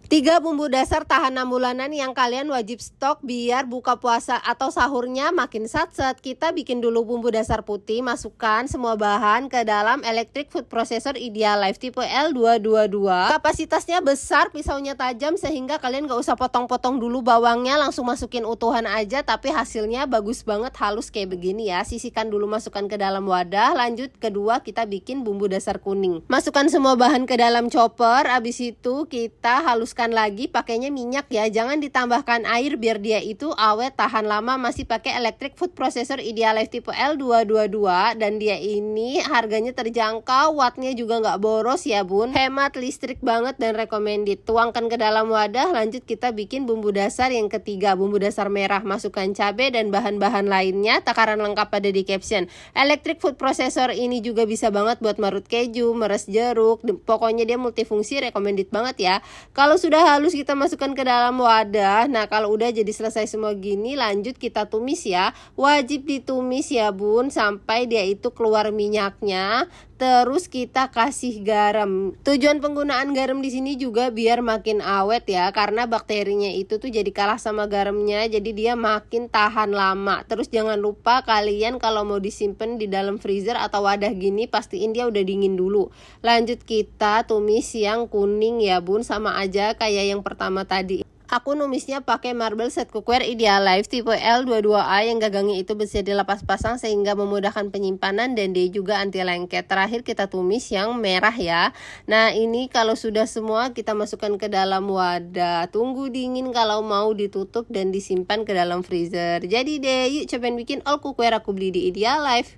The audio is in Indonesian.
3 bumbu dasar tahan 6 bulanan yang kalian wajib stok biar buka puasa atau sahurnya makin satset. Kita bikin dulu bumbu dasar putih, masukkan semua bahan ke dalam electric food processor Idealife tipe L222. Kapasitasnya besar, pisaunya tajam sehingga kalian gak usah potong-potong dulu bawangnya, langsung masukin utuhan aja. Tapi hasilnya bagus banget, halus kayak begini ya. Sisihkan dulu, masukkan ke dalam wadah. Lanjut kedua kita bikin bumbu dasar kuning. Masukkan semua bahan ke dalam chopper, abis itu kita haluskan lagi, pakainya minyak ya, jangan ditambahkan air biar dia itu awet tahan lama. Masih pakai electric food processor Idealife tipe L222 dan dia ini harganya terjangkau, wattnya juga nggak boros ya bun, hemat listrik banget dan recommended. Tuangkan ke dalam wadah, lanjut kita bikin bumbu dasar yang ketiga, bumbu dasar merah. Masukkan cabai dan bahan-bahan lainnya, takaran lengkap ada di caption. Electric food processor ini juga bisa banget buat marut keju, meres jeruk, pokoknya dia multifungsi, recommended banget ya. Kalau sudah halus kita masukkan ke dalam wadah. Nah kalau udah jadi selesai semua gini, lanjut kita tumis ya. Wajib ditumis ya bun sampai dia itu keluar minyaknya. Terus kita kasih garam. Tujuan penggunaan garam di sini juga biar makin awet ya, karena bakterinya itu tuh jadi kalah sama garamnya, jadi dia makin tahan lama. Terus jangan lupa kalian kalau mau disimpan di dalam freezer atau wadah gini, pastiin dia udah dingin dulu. Lanjut kita tumis yang kuning ya bun, sama aja kayak yang pertama tadi. Aku numisnya pakai marble set cookware Idealife tipe L22A yang gagangnya itu bisa dilepas pasang sehingga memudahkan penyimpanan dan dia juga anti lengket. Terakhir kita tumis yang merah ya. Nah ini kalau sudah semua kita masukkan ke dalam wadah. Tunggu dingin kalau mau ditutup dan disimpan ke dalam freezer. Jadi deh, yuk cobain bikin all cookware aku beli di Idealife.